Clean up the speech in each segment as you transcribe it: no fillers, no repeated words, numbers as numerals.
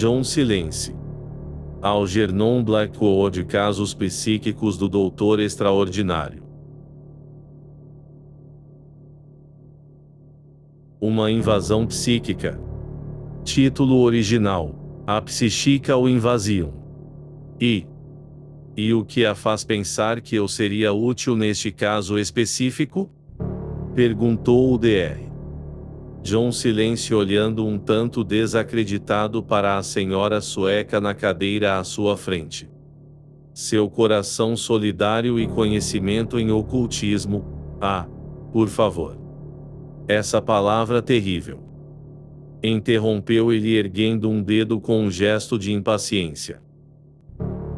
John Silence. Algernon Blackwood, casos psíquicos do Doutor Extraordinário. Uma invasão psíquica. Título original: A Psychical Invasion. E o que a faz pensar que eu seria útil neste caso específico? Perguntou o Dr. John Silence, olhando um tanto desacreditado para a senhora sueca na cadeira à sua frente. Seu coração solidário e conhecimento em ocultismo. Por favor. Essa palavra terrível. Interrompeu ele, erguendo um dedo com um gesto de impaciência.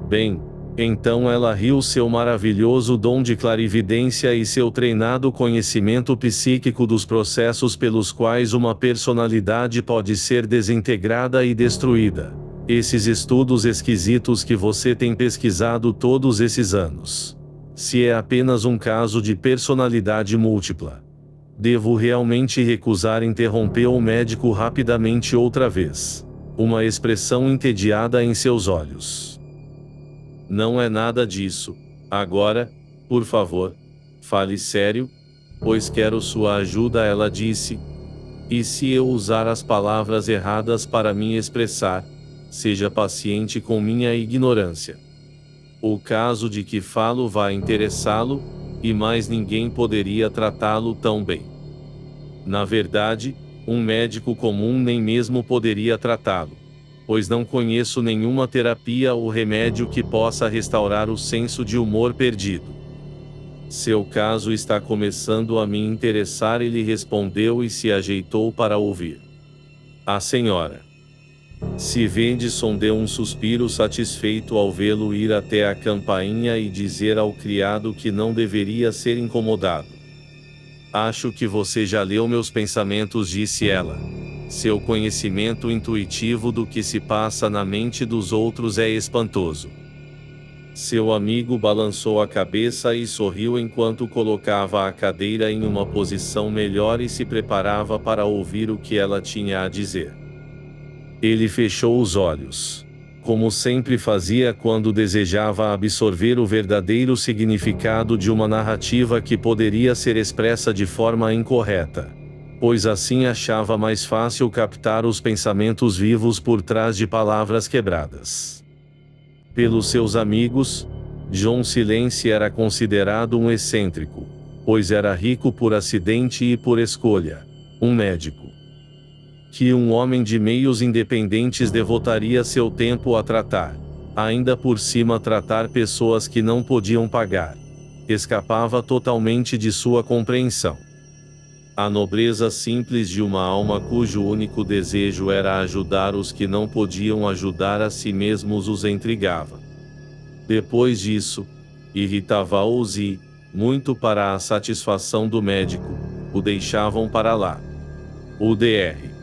Bem, então ela riu. Seu maravilhoso dom de clarividência e seu treinado conhecimento psíquico dos processos pelos quais uma personalidade pode ser desintegrada e destruída. Esses estudos esquisitos que você tem pesquisado todos esses anos. Se é apenas um caso de personalidade múltipla. Devo realmente recusar, interrompeu o médico rapidamente outra vez. Uma expressão entediada em seus olhos. Não é nada disso. Agora, por favor, fale sério, pois quero sua ajuda, ela disse. E se eu usar as palavras erradas para me expressar, seja paciente com minha ignorância. O caso de que falo vai interessá-lo, e mais ninguém poderia tratá-lo tão bem. Na verdade, um médico comum nem mesmo poderia tratá-lo, pois não conheço nenhuma terapia ou remédio que possa restaurar o senso de humor perdido. Seu caso está começando a me interessar, ele respondeu e se ajeitou para ouvir. A senhora Svensson deu um suspiro satisfeito ao vê-lo ir até a campainha e dizer ao criado que não deveria ser incomodado. Acho que você já leu meus pensamentos, disse ela. Seu conhecimento intuitivo do que se passa na mente dos outros é espantoso. Seu amigo balançou a cabeça e sorriu enquanto colocava a cadeira em uma posição melhor e se preparava para ouvir o que ela tinha a dizer. Ele fechou os olhos, como sempre fazia quando desejava absorver o verdadeiro significado de uma narrativa que poderia ser expressa de forma incorreta, pois assim achava mais fácil captar os pensamentos vivos por trás de palavras quebradas. Pelos seus amigos, John Silence era considerado um excêntrico, pois era rico por acidente e por escolha, um médico que um homem de meios independentes devotaria seu tempo a tratar. Ainda por cima, tratar pessoas que não podiam pagar. Escapava totalmente de sua compreensão. A nobreza simples de uma alma cujo único desejo era ajudar os que não podiam ajudar a si mesmos os intrigava. Depois disso, irritava-os e, muito para a satisfação do médico, o deixavam para lá. O Dr.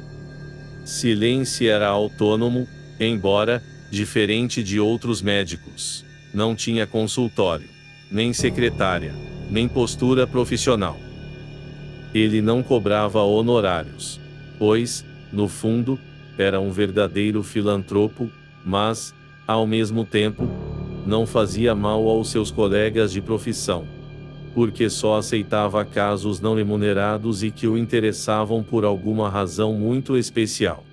Silence era autônomo, embora, diferente de outros médicos, não tinha consultório, nem secretária, nem postura profissional. Ele não cobrava honorários, pois, no fundo, era um verdadeiro filantropo, mas, ao mesmo tempo, não fazia mal aos seus colegas de profissão, porque só aceitava casos não remunerados e que o interessavam por alguma razão muito especial.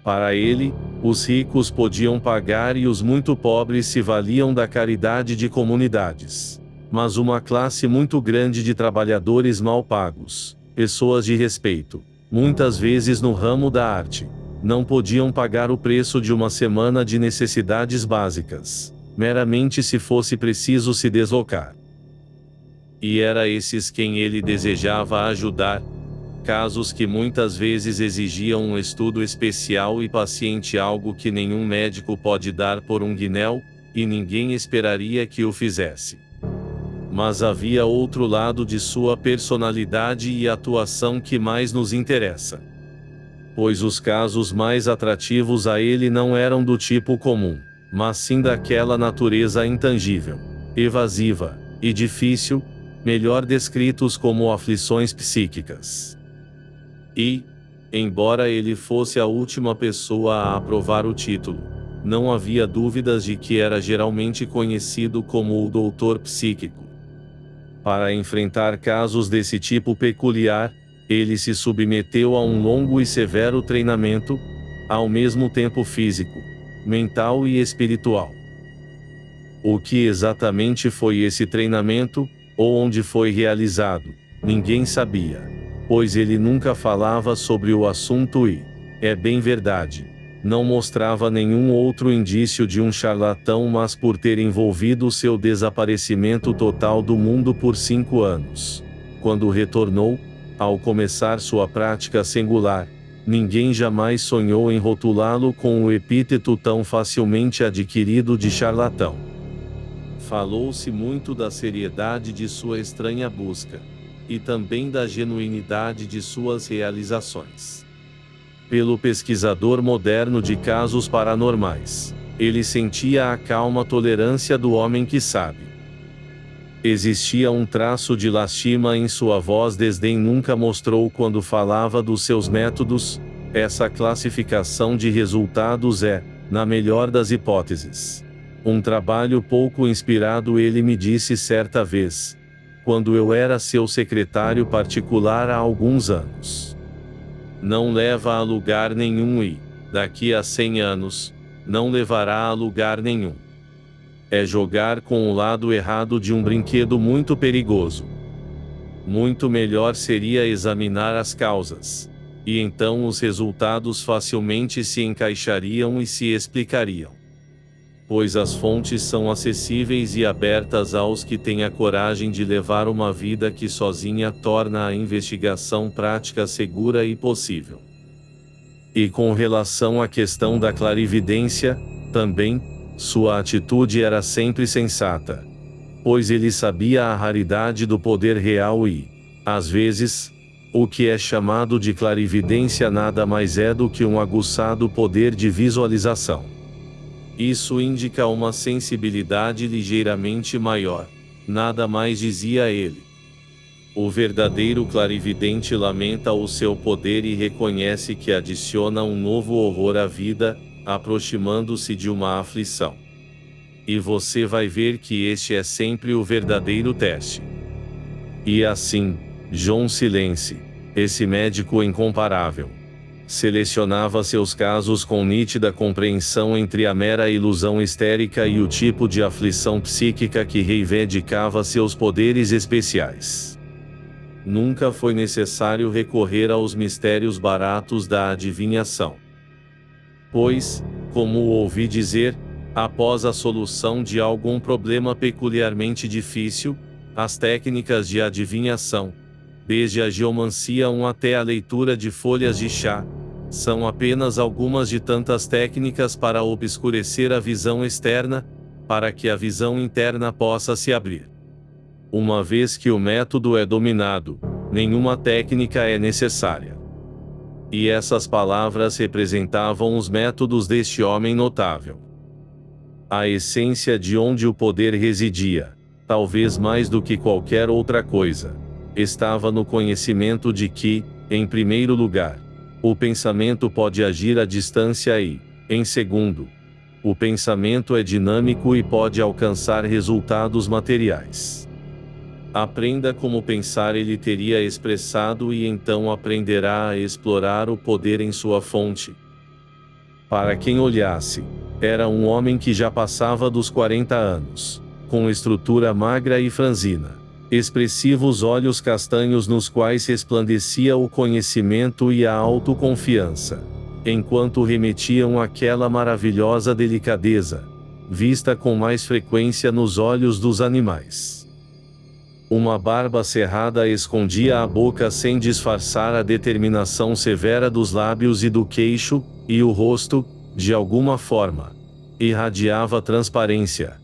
Para ele, os ricos podiam pagar e os muito pobres se valiam da caridade de comunidades. Mas uma classe muito grande de trabalhadores mal pagos, pessoas de respeito, muitas vezes no ramo da arte, não podiam pagar o preço de uma semana de necessidades básicas, meramente se fosse preciso se deslocar. E era esses quem ele desejava ajudar, casos que muitas vezes exigiam um estudo especial e paciente, algo que nenhum médico pode dar por um guinéu, e ninguém esperaria que o fizesse. Mas havia outro lado de sua personalidade e atuação que mais nos interessa. Pois os casos mais atrativos a ele não eram do tipo comum, mas sim daquela natureza intangível, evasiva e difícil, melhor descritos como aflições psíquicas. E, Embora ele fosse a última pessoa a aprovar o título, não havia dúvidas de que era geralmente conhecido como o doutor psíquico. Para enfrentar casos desse tipo peculiar, ele se submeteu a um longo e severo treinamento, ao mesmo tempo físico, mental e espiritual. O que exatamente foi esse treinamento, ou onde foi realizado, ninguém sabia, pois ele nunca falava sobre o assunto e, é bem verdade, não mostrava nenhum outro indício de um charlatão, mas por ter envolvido seu desaparecimento total do mundo por 5 anos. Quando retornou, ao começar sua prática singular, ninguém jamais sonhou em rotulá-lo com o epíteto tão facilmente adquirido de charlatão. Falou-se muito da seriedade de sua estranha busca, e também da genuinidade de suas realizações. Pelo pesquisador moderno de casos paranormais, ele sentia a calma tolerância do homem que sabe. Existia um traço de lastima em sua voz, desdém nunca mostrou quando falava dos seus métodos. Essa classificação de resultados é, na melhor das hipóteses, um trabalho pouco inspirado. Ele me disse certa vez, quando eu era seu secretário particular há alguns anos: não leva a lugar nenhum e, daqui a 100 anos, não levará a lugar nenhum. É jogar com o lado errado de um brinquedo muito perigoso. Muito melhor seria examinar as causas, e então os resultados facilmente se encaixariam e se explicariam. Pois as fontes são acessíveis e abertas aos que têm a coragem de levar uma vida que sozinha torna a investigação prática, segura e possível. E com relação à questão da clarividência, também, sua atitude era sempre sensata. Pois ele sabia a raridade do poder real e, às vezes, o que é chamado de clarividência nada mais é do que um aguçado poder de visualização. Isso indica uma sensibilidade ligeiramente maior, nada mais, dizia ele. O verdadeiro clarividente lamenta o seu poder e reconhece que adiciona um novo horror à vida, aproximando-se de uma aflição. E você vai ver que este é sempre o verdadeiro teste. E assim, John Silence, esse médico incomparável, selecionava seus casos com nítida compreensão entre a mera ilusão histérica e o tipo de aflição psíquica que reivindicava seus poderes especiais. Nunca foi necessário recorrer aos mistérios baratos da adivinhação. Pois, como ouvi dizer, após a solução de algum problema peculiarmente difícil, as técnicas de adivinhação, desde a geomancia até a leitura de folhas de chá, são apenas algumas de tantas técnicas para obscurecer a visão externa, para que a visão interna possa se abrir. Uma vez que o método é dominado, nenhuma técnica é necessária. E essas palavras representavam os métodos deste homem notável. A essência de onde o poder residia, talvez mais do que qualquer outra coisa, estava no conhecimento de que, em primeiro lugar, o pensamento pode agir à distância e, em segundo, o pensamento é dinâmico e pode alcançar resultados materiais. Aprenda como pensar, ele teria expressado, e então aprenderá a explorar o poder em sua fonte. Para quem olhasse, era um homem que já passava dos 40 anos, com estrutura magra e franzina, expressivos olhos castanhos nos quais resplandecia o conhecimento e a autoconfiança, enquanto remetiam àquela maravilhosa delicadeza, vista com mais frequência nos olhos dos animais. Uma barba cerrada escondia a boca sem disfarçar a determinação severa dos lábios e do queixo, e o rosto, de alguma forma, irradiava transparência,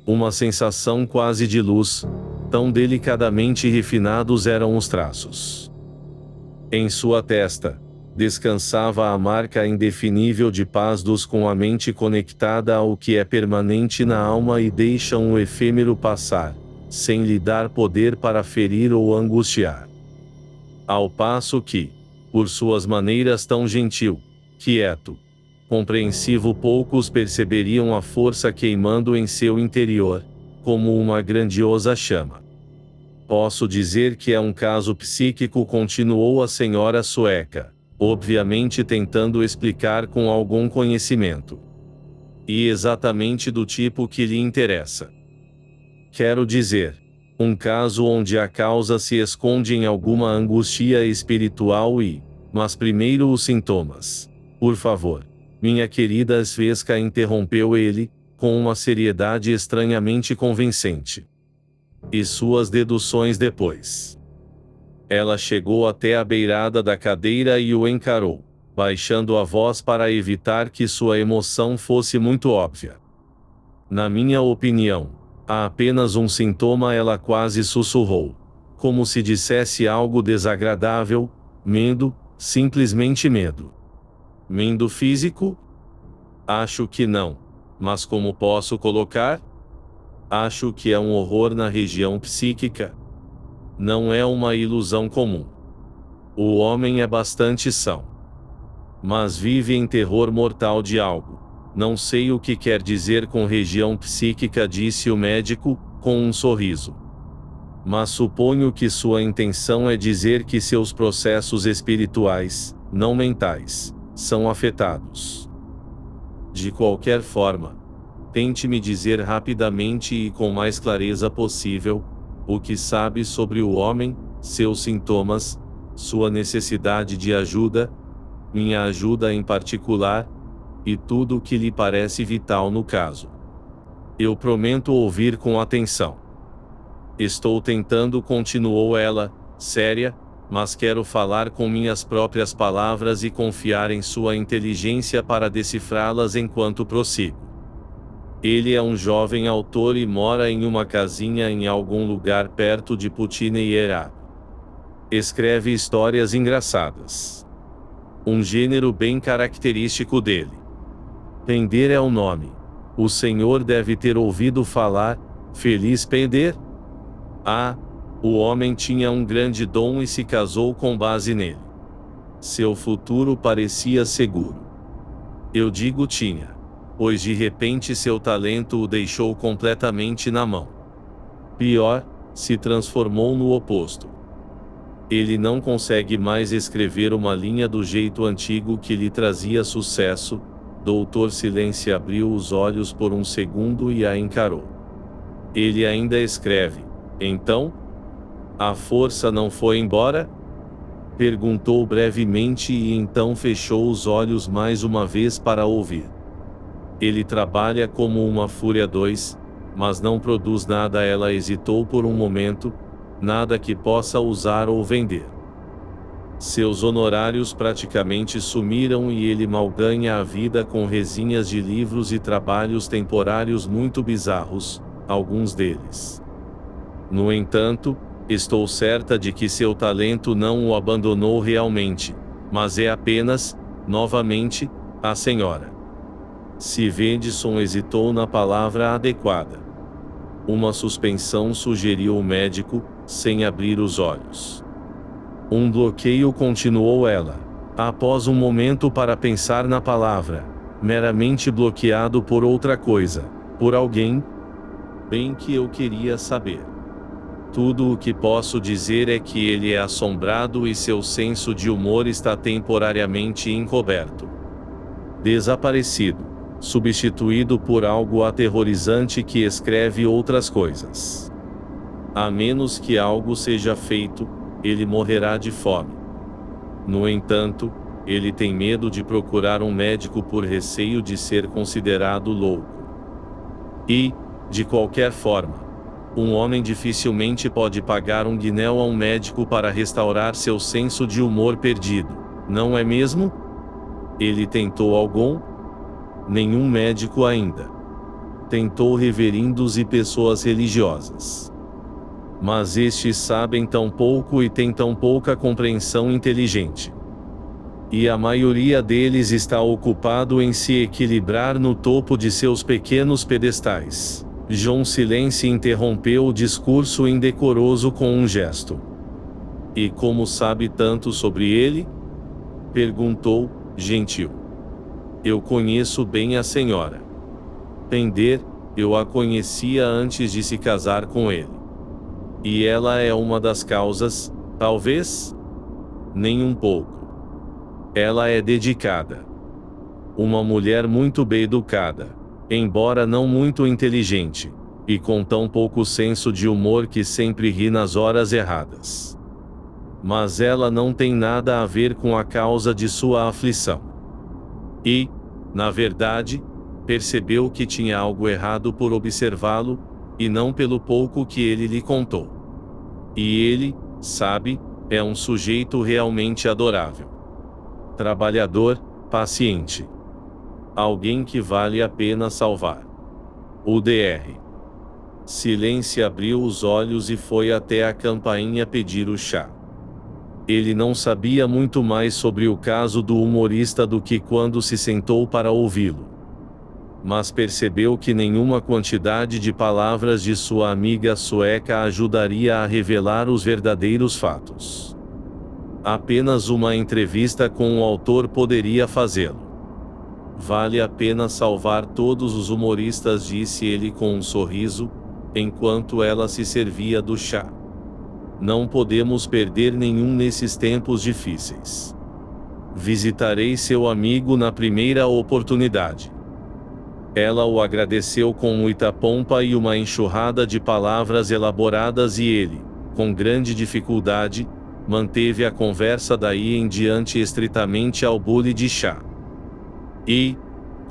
uma sensação quase de luz, tão delicadamente refinados eram os traços. Em sua testa, descansava a marca indefinível de paz dos com a mente conectada ao que é permanente na alma e deixa um efêmero passar, sem lhe dar poder para ferir ou angustiar. Ao passo que, por suas maneiras tão gentil, quieto, compreensivo. Poucos perceberiam a força queimando em seu interior, como uma grandiosa chama. Posso dizer que é um caso psíquico, continuou a senhora sueca, obviamente tentando explicar com algum conhecimento. E exatamente do tipo que lhe interessa. Quero dizer, um caso onde a causa se esconde em alguma angústia espiritual mas primeiro os sintomas. Por favor. Minha querida Svezka, interrompeu ele, com uma seriedade estranhamente convincente. E suas deduções depois. Ela chegou até a beirada da cadeira e o encarou, baixando a voz para evitar que sua emoção fosse muito óbvia. Na minha opinião, há apenas um sintoma, ela quase sussurrou, como se dissesse algo desagradável: medo, simplesmente medo. Medo físico? Acho que não. Mas como posso colocar? Acho que é um horror na região psíquica. Não é uma ilusão comum. O homem é bastante são. Mas vive em terror mortal de algo. Não sei o que quer dizer com região psíquica, disse o médico, com um sorriso. Mas suponho que sua intenção é dizer que seus processos espirituais, não mentais, são afetados. De qualquer forma, tente me dizer rapidamente e com mais clareza possível, o que sabe sobre o homem, seus sintomas, sua necessidade de ajuda, minha ajuda em particular, e tudo o que lhe parece vital no caso. Eu prometo ouvir com atenção. Estou tentando, continuou ela, séria, mas quero falar com minhas próprias palavras e confiar em sua inteligência para decifrá-las enquanto prossigo. Ele é um jovem autor e mora em uma casinha em algum lugar perto de Putineira. Escreve histórias engraçadas. Um gênero bem característico dele. Pender é o nome. O senhor deve ter ouvido falar, Feliz Pender? Ah, o homem tinha um grande dom e se casou com base nele. Seu futuro parecia seguro. Eu digo tinha, pois de repente seu talento o deixou completamente na mão. Pior, se transformou no oposto. Ele não consegue mais escrever uma linha do jeito antigo que lhe trazia sucesso. Doutor Silêncio abriu os olhos por um segundo e a encarou. Ele ainda escreve, então? A força não foi embora? Perguntou brevemente e então fechou os olhos mais uma vez para ouvir. Ele trabalha como uma fúria 2, mas não produz nada. Ela hesitou por um momento, nada que possa usar ou vender. Seus honorários praticamente sumiram e ele mal ganha a vida com resenhas de livros e trabalhos temporários muito bizarros, alguns deles. No entanto, estou certa de que seu talento não o abandonou realmente, mas é apenas, novamente, a senhora. Svensson hesitou na palavra adequada. Uma suspensão, sugeriu o médico, sem abrir os olhos. Um bloqueio, continuou ela, após um momento para pensar na palavra, meramente bloqueado por outra coisa, por alguém? Bem que eu queria saber. Tudo o que posso dizer é que ele é assombrado e seu senso de humor está temporariamente encoberto. Desaparecido, substituído por algo aterrorizante que escreve outras coisas. A menos que algo seja feito, ele morrerá de fome. No entanto, ele tem medo de procurar um médico por receio de ser considerado louco. E, de qualquer forma, um homem dificilmente pode pagar um guinéu a um médico para restaurar seu senso de humor perdido, não é mesmo? Ele tentou algum? Nenhum médico ainda. Tentou reverendos e pessoas religiosas. Mas estes sabem tão pouco e têm tão pouca compreensão inteligente. E a maioria deles está ocupado em se equilibrar no topo de seus pequenos pedestais. John Silêncio interrompeu o discurso indecoroso com um gesto. E como sabe tanto sobre ele? Perguntou, gentil. Eu conheço bem a senhora. Pender, eu a conhecia antes de se casar com ele. E ela é uma das causas, talvez? Nem um pouco. Ela é dedicada. Uma mulher muito bem educada, embora não muito inteligente, e com tão pouco senso de humor que sempre ri nas horas erradas. Mas ela não tem nada a ver com a causa de sua aflição. E, na verdade, percebeu que tinha algo errado por observá-lo, e não pelo pouco que ele lhe contou. E ele, sabe, é um sujeito realmente adorável. Trabalhador, paciente. Alguém que vale a pena salvar. O Dr. Silêncio abriu os olhos e foi até a campainha pedir o chá. Ele não sabia muito mais sobre o caso do humorista do que quando se sentou para ouvi-lo. Mas percebeu que nenhuma quantidade de palavras de sua amiga sueca ajudaria a revelar os verdadeiros fatos. Apenas uma entrevista com o autor poderia fazê-lo. Vale a pena salvar todos os humoristas, disse ele com um sorriso, enquanto ela se servia do chá. Não podemos perder nenhum nesses tempos difíceis. Visitarei seu amigo na primeira oportunidade. Ela o agradeceu com muita pompa e uma enxurrada de palavras elaboradas e ele, com grande dificuldade, manteve a conversa daí em diante estritamente ao bule de chá. E,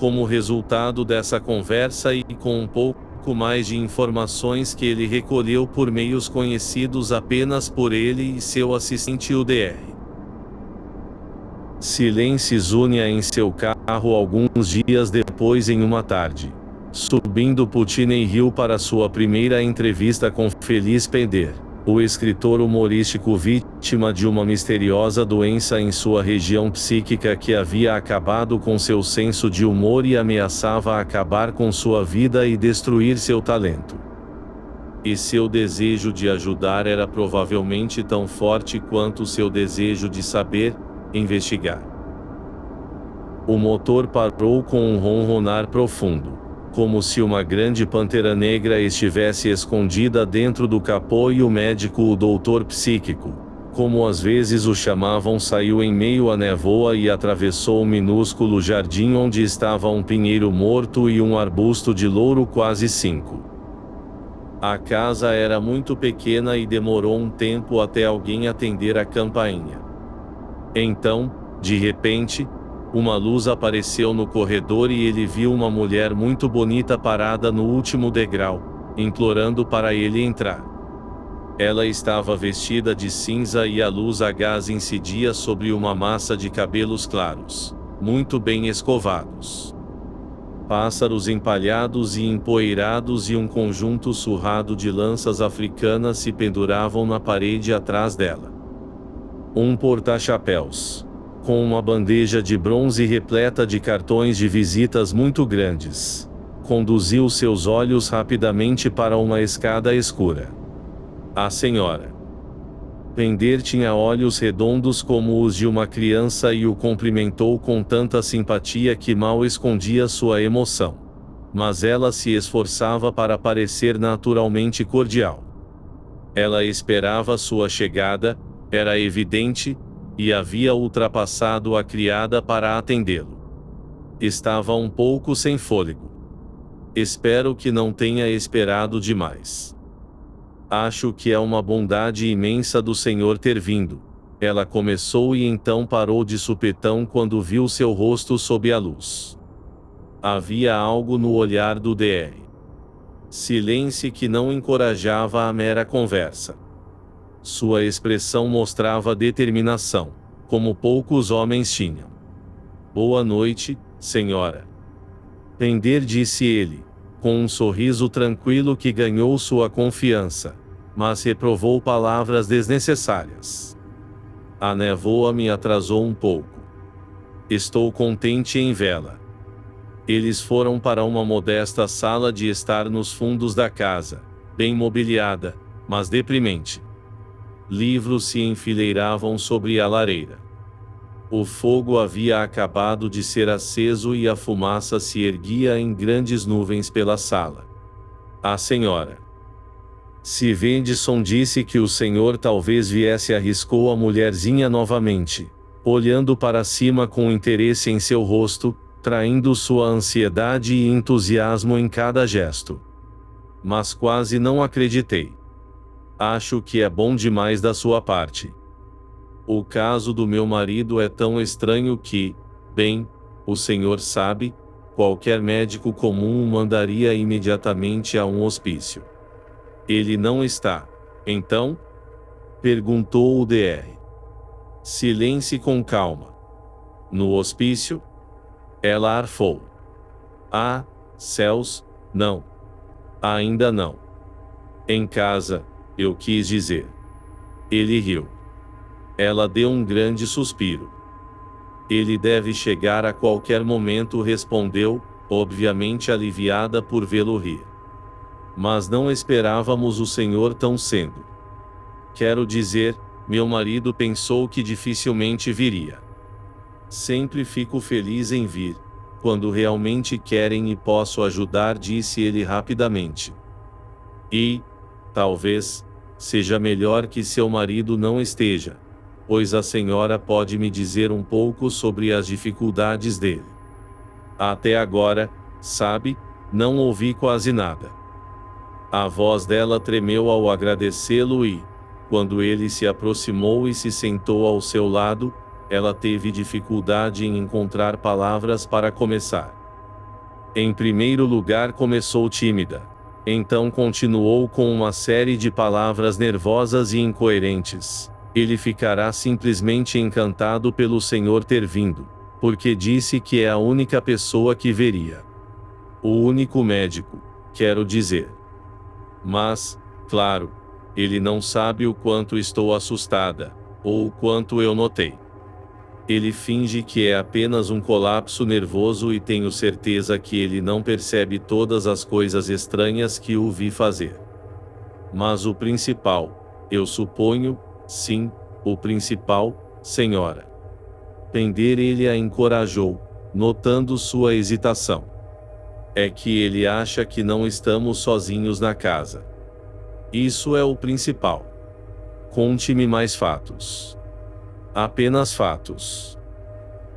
como resultado dessa conversa e com um pouco mais de informações que ele recolheu por meios conhecidos apenas por ele e seu assistente o Dr. Silêncio zúnia em seu carro alguns dias depois em uma tarde, subindo Putney Hill para sua primeira entrevista com Feliz Pender, o escritor humorístico vítima de uma misteriosa doença em sua região psíquica que havia acabado com seu senso de humor e ameaçava acabar com sua vida e destruir seu talento. E seu desejo de ajudar era provavelmente tão forte quanto seu desejo de saber, investigar. O motor parou com um ronronar profundo, como se uma grande pantera negra estivesse escondida dentro do capô e o médico, o doutor psíquico, como às vezes o chamavam, saiu em meio à névoa e atravessou o minúsculo jardim onde estava um pinheiro morto e um arbusto de louro quase 5. A casa era muito pequena e demorou um tempo até alguém atender a campainha. Então, de repente, uma luz apareceu no corredor e ele viu uma mulher muito bonita parada no último degrau, implorando para ele entrar. Ela estava vestida de cinza e a luz a gás incidia sobre uma massa de cabelos claros, muito bem escovados. Pássaros empalhados e empoeirados e um conjunto surrado de lanças africanas se penduravam na parede atrás dela. Um porta-chapéus, com uma bandeja de bronze repleta de cartões de visitas muito grandes, conduziu seus olhos rapidamente para uma escada escura. A senhora Pender tinha olhos redondos como os de uma criança e o cumprimentou com tanta simpatia que mal escondia sua emoção. Mas ela se esforçava para parecer naturalmente cordial. Ela esperava sua chegada, era evidente, e havia ultrapassado a criada para atendê-lo. Estava um pouco sem fôlego. Espero que não tenha esperado demais. Acho que é uma bondade imensa do Senhor ter vindo. Ela começou e então parou de supetão quando viu seu rosto sob a luz. Havia algo no olhar do Dr. Silêncio que não encorajava a mera conversa. Sua expressão mostrava determinação, como poucos homens tinham. Boa noite, senhora. Pender, disse ele, com um sorriso tranquilo que ganhou sua confiança, mas reprovou palavras desnecessárias. A névoa me atrasou um pouco. Estou contente em vê-la. Eles foram para uma modesta sala de estar nos fundos da casa, bem mobiliada, mas deprimente. Livros se enfileiravam sobre a lareira. O fogo havia acabado de ser aceso e a fumaça se erguia em grandes nuvens pela sala. A senhora Svensson disse que o senhor talvez viesse, arriscou a mulherzinha novamente, olhando para cima com interesse em seu rosto, traindo sua ansiedade e entusiasmo em cada gesto. Mas quase não acreditei. Acho que é bom demais da sua parte. O caso do meu marido é tão estranho que, bem, o senhor sabe, qualquer médico comum o mandaria imediatamente a um hospício. Ele não está, então? Perguntou o Dr. Silence com calma. No hospício? Ela arfou. Ah, céus, não. Ainda não. Em casa, eu quis dizer. Ele riu. Ela deu um grande suspiro. Ele deve chegar a qualquer momento, respondeu, obviamente aliviada por vê-lo rir. Mas não esperávamos o senhor tão cedo. Quero dizer, meu marido pensou que dificilmente viria. Sempre fico feliz em vir, quando realmente querem e posso ajudar, disse ele rapidamente. E, talvez, seja melhor que seu marido não esteja, pois a senhora pode me dizer um pouco sobre as dificuldades dele. Até agora, sabe, não ouvi quase nada. A voz dela tremeu ao agradecê-lo e, quando ele se aproximou e se sentou ao seu lado, ela teve dificuldade em encontrar palavras para começar. Em primeiro lugar, começou tímida. Então continuou com uma série de palavras nervosas e incoerentes. Ele ficará simplesmente encantado pelo senhor ter vindo, porque disse que é a única pessoa que veria. O único médico, quero dizer. Mas, claro, ele não sabe o quanto estou assustada, ou o quanto eu notei. Ele finge que é apenas um colapso nervoso e tenho certeza que ele não percebe todas as coisas estranhas que o vi fazer. Mas o principal, eu suponho, sim, o principal, senhora. Pender ele a encorajou, notando sua hesitação. É que ele acha que não estamos sozinhos na casa. Isso é o principal. Conte-me mais fatos. Apenas fatos.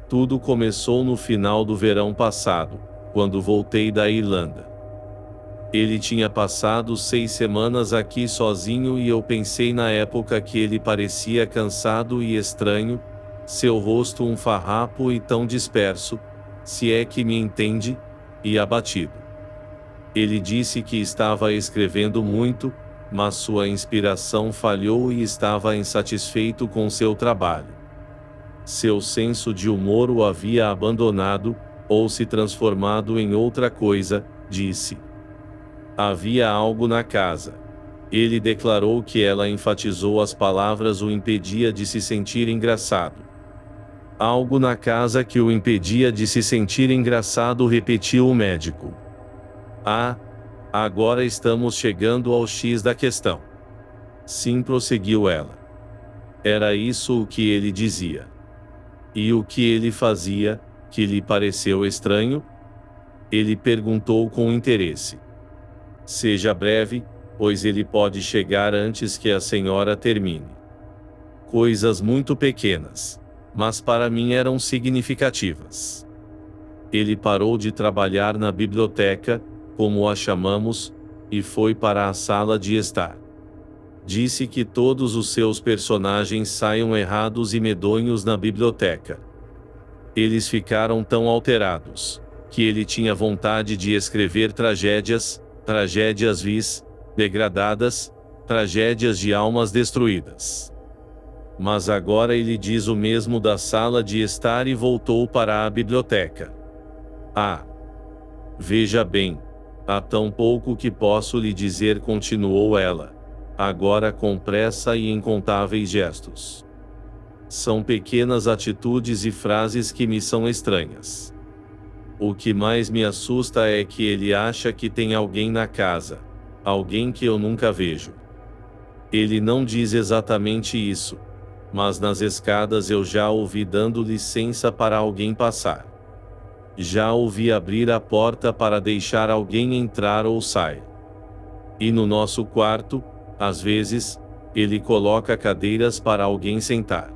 Tudo começou no final do verão passado, quando voltei da Irlanda. Ele tinha passado 6 semanas aqui sozinho e eu pensei na época que ele parecia cansado e estranho, seu rosto um farrapo e tão disperso, se é que me entende, e abatido. Ele disse que estava escrevendo muito, mas sua inspiração falhou e estava insatisfeito com seu trabalho. Seu senso de humor o havia abandonado, ou se transformado em outra coisa, disse. Havia algo na casa. Ele declarou que ela enfatizou as palavras o impedia de se sentir engraçado. Algo na casa que o impedia de se sentir engraçado, repetiu o médico. Ah, agora estamos chegando ao X da questão. Sim, prosseguiu ela. Era isso o que ele dizia. E o que ele fazia, que lhe pareceu estranho? Ele perguntou com interesse. Seja breve, pois ele pode chegar antes que a senhora termine. Coisas muito pequenas, mas para mim eram significativas. Ele parou de trabalhar na biblioteca, como a chamamos, e foi para a sala de estar. Disse que todos os seus personagens saiam errados e medonhos na biblioteca. Eles ficaram tão alterados, que ele tinha vontade de escrever tragédias vis, degradadas, tragédias de almas destruídas. Mas agora ele diz o mesmo da sala de estar e voltou para a biblioteca. Ah! Veja bem, há tão pouco que posso lhe dizer, continuou ela, agora com pressa e incontáveis gestos. São pequenas atitudes e frases que me são estranhas. O que mais me assusta é que ele acha que tem alguém na casa, alguém que eu nunca vejo. Ele não diz exatamente isso. mas nas escadas eu já ouvi dando licença para alguém passar. Já ouvi abrir a porta para deixar alguém entrar ou sair. E no nosso quarto, às vezes, ele coloca cadeiras para alguém sentar.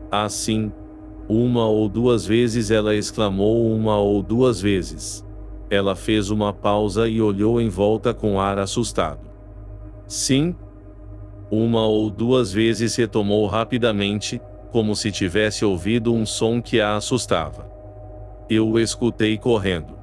Assim, uma ou duas vezes ela exclamou uma ou duas vezes. Ela fez uma pausa e olhou em volta com ar assustado. Sim. Uma ou duas vezes retomou rapidamente, como se tivesse ouvido um som que a assustava. Eu o escutei correndo,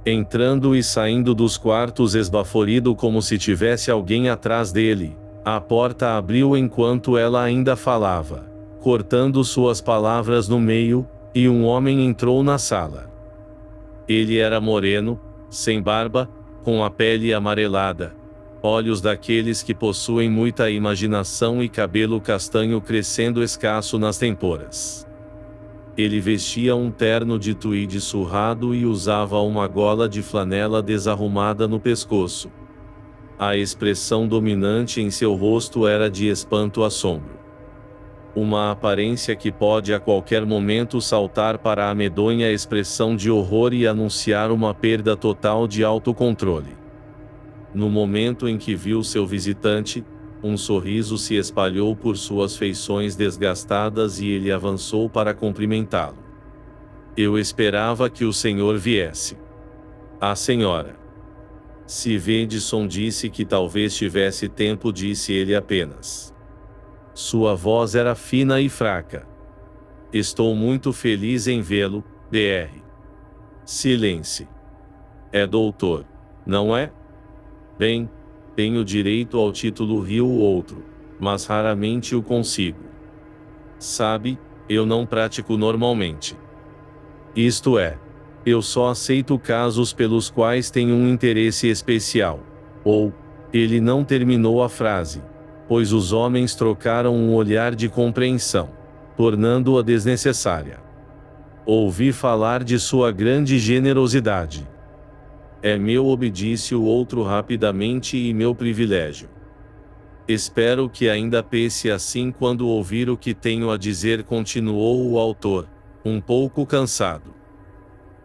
entrando e saindo dos quartos esbaforido como se tivesse alguém atrás dele. A porta abriu enquanto ela ainda falava, cortando suas palavras no meio, e um homem entrou na sala. Ele era moreno, sem barba, com a pele amarelada, olhos daqueles que possuem muita imaginação e cabelo castanho crescendo escasso nas temporas. Ele vestia um terno de tweed surrado e usava uma gola de flanela desarrumada no pescoço. A expressão dominante em seu rosto era de espanto-assombro. Uma aparência que pode a qualquer momento saltar para a medonha expressão de horror e anunciar uma perda total de autocontrole. No momento em que viu seu visitante, um sorriso se espalhou por suas feições desgastadas e ele avançou para cumprimentá-lo. Eu esperava que o senhor viesse. A senhora Svensson disse que talvez tivesse tempo, disse ele apenas. Sua voz era fina e fraca. Estou muito feliz em vê-lo, Dr. Silêncio. É doutor, não é? Bem, tenho direito ao título, riu o outro, mas raramente o consigo. Sabe, eu não pratico normalmente. Isto é, eu só aceito casos pelos quais tenho um interesse especial. Ou, ele não terminou a frase, pois os homens trocaram um olhar de compreensão, tornando-a desnecessária. Ouvi falar de sua grande generosidade. É meu, obdisse o outro rapidamente, e meu privilégio. Espero que ainda pense assim quando ouvir o que tenho a dizer, continuou o autor, um pouco cansado.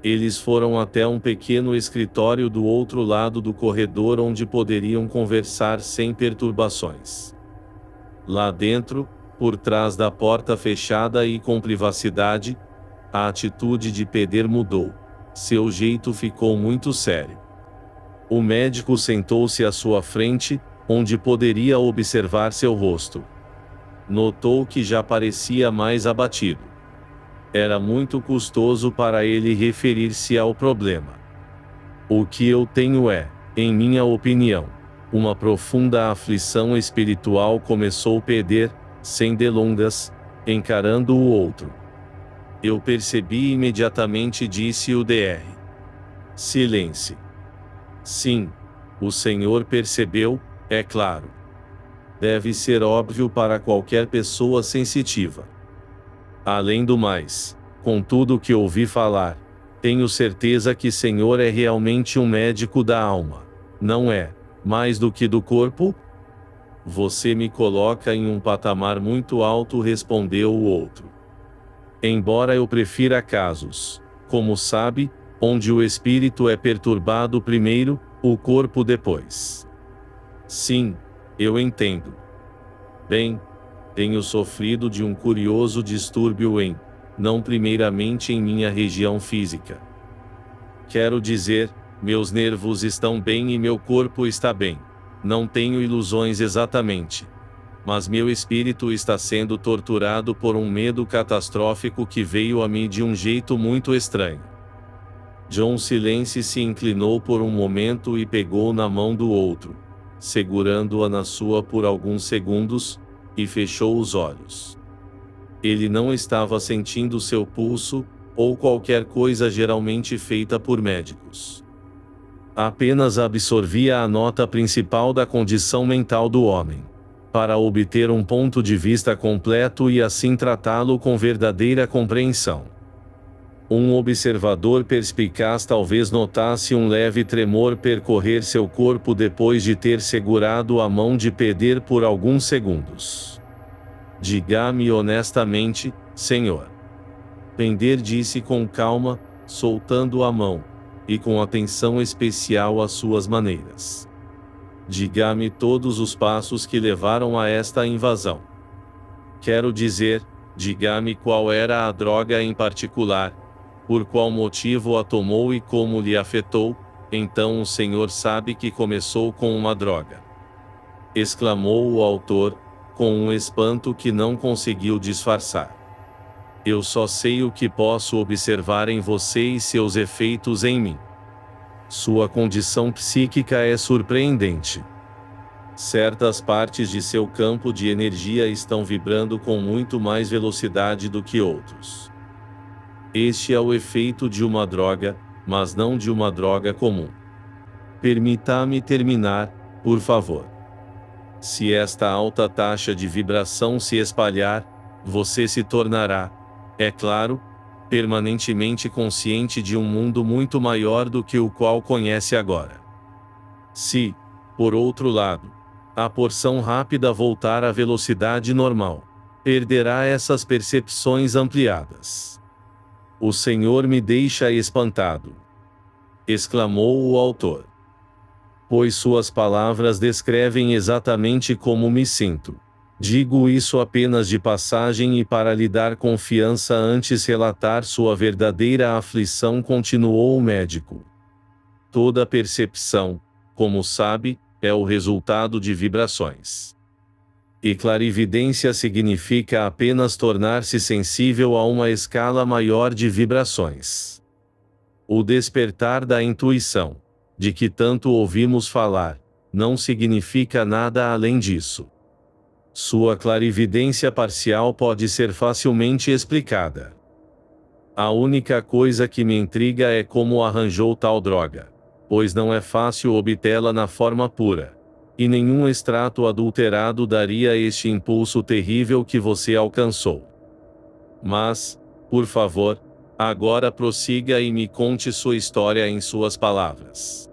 Eles foram até um pequeno escritório do outro lado do corredor onde poderiam conversar sem perturbações. Lá dentro, por trás da porta fechada e com privacidade, a atitude de Peder mudou. Seu jeito ficou muito sério. O médico sentou-se à sua frente, onde poderia observar seu rosto. Notou que já parecia mais abatido. Era muito custoso para ele referir-se ao problema. O que eu tenho é, em minha opinião, uma profunda aflição espiritual, começou Peder, sem delongas, encarando o outro. Eu percebi imediatamente, disse o Dr. Silêncio. Sim, o senhor percebeu, é claro. Deve ser óbvio para qualquer pessoa sensitiva. Além do mais, com tudo que ouvi falar, tenho certeza que senhor é realmente um médico da alma, não é, mais do que do corpo? Você me coloca em um patamar muito alto, respondeu o outro. Embora eu prefira casos, como sabe, onde o espírito é perturbado primeiro, o corpo depois. Sim, eu entendo. Bem, tenho sofrido de um curioso distúrbio não primeiramente em minha região física. Quero dizer, meus nervos estão bem e meu corpo está bem. Não tenho ilusões exatamente. Mas meu espírito está sendo torturado por um medo catastrófico que veio a mim de um jeito muito estranho. John Silêncio se inclinou por um momento e pegou na mão do outro, segurando-a na sua por alguns segundos, e fechou os olhos. Ele não estava sentindo seu pulso, ou qualquer coisa geralmente feita por médicos. Apenas absorvia a nota principal da condição mental do homem, para obter um ponto de vista completo e assim tratá-lo com verdadeira compreensão. Um observador perspicaz talvez notasse um leve tremor percorrer seu corpo depois de ter segurado a mão de Pedro por alguns segundos. Diga-me honestamente, senhor. Pender disse com calma, soltando a mão, e com atenção especial às suas maneiras. Diga-me todos os passos que levaram a esta invasão. Quero dizer, diga-me qual era a droga em particular, por qual motivo a tomou e como lhe afetou, então o senhor sabe que começou com uma droga. Exclamou o autor, com um espanto que não conseguiu disfarçar. Eu só sei o que posso observar em você e seus efeitos em mim. Sua condição psíquica é surpreendente. Certas partes de seu campo de energia estão vibrando com muito mais velocidade do que outros. Este é o efeito de uma droga, mas não de uma droga comum. Permita-me terminar, por favor. Se esta alta taxa de vibração se espalhar, você se tornará, é claro, permanentemente consciente de um mundo muito maior do que o qual conhece agora. Se, por outro lado, a porção rápida voltar à velocidade normal, perderá essas percepções ampliadas. O Senhor me deixa espantado, exclamou o autor. Pois suas palavras descrevem exatamente como me sinto. Digo isso apenas de passagem e para lhe dar confiança antes relatar sua verdadeira aflição, continuou o médico. Toda percepção, como sabe, é o resultado de vibrações. E clarividência significa apenas tornar-se sensível a uma escala maior de vibrações. O despertar da intuição, de que tanto ouvimos falar, não significa nada além disso. Sua clarividência parcial pode ser facilmente explicada. A única coisa que me intriga é como arranjou tal droga, pois não é fácil obtê-la na forma pura, e nenhum extrato adulterado daria este impulso terrível que você alcançou. Mas, por favor, agora prossiga e me conte sua história em suas palavras.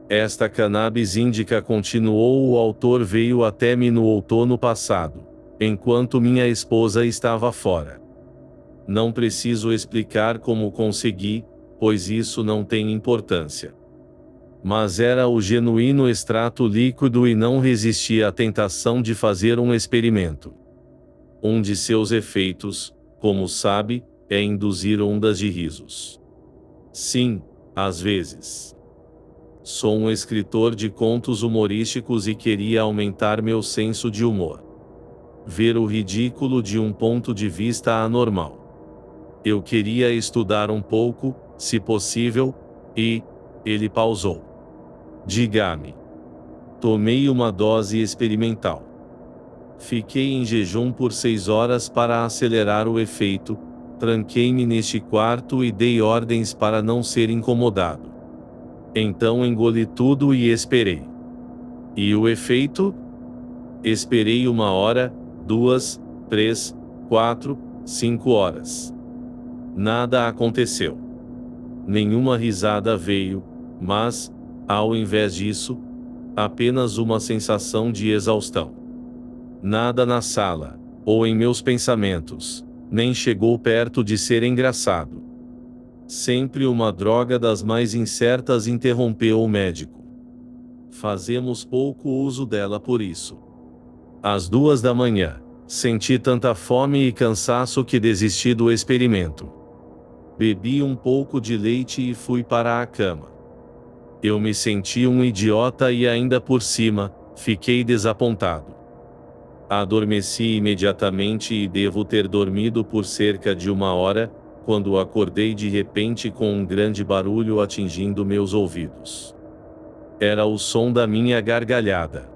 Esta cannabis índica, continuou o autor, veio até mim no outono passado, enquanto minha esposa estava fora. Não preciso explicar como consegui, pois isso não tem importância. Mas era o genuíno extrato líquido e não resisti à tentação de fazer um experimento. Um de seus efeitos, como sabe, é induzir ondas de risos. Sim, às vezes. Sou um escritor de contos humorísticos e queria aumentar meu senso de humor. Ver o ridículo de um ponto de vista anormal. Eu queria estudar um pouco, se possível, e... Ele pausou. Diga-me. Tomei uma dose experimental. Fiquei em jejum por 6 horas para acelerar o efeito, tranquei-me neste quarto e dei ordens para não ser incomodado. Então engoli tudo e esperei. E o efeito? Esperei 1 hora, 2, 3, 4, 5 horas. Nada aconteceu. Nenhuma risada veio, mas, ao invés disso, apenas uma sensação de exaustão. Nada na sala, ou em meus pensamentos, nem chegou perto de ser engraçado. Sempre uma droga das mais incertas, interrompeu o médico. Fazemos pouco uso dela por isso. Às 2 da manhã, senti tanta fome e cansaço que desisti do experimento. Bebi um pouco de leite e fui para a cama. Eu me senti um idiota e ainda por cima, fiquei desapontado. Adormeci imediatamente e devo ter dormido por cerca de 1 hora, quando acordei de repente com um grande barulho atingindo meus ouvidos. Era o som da minha gargalhada.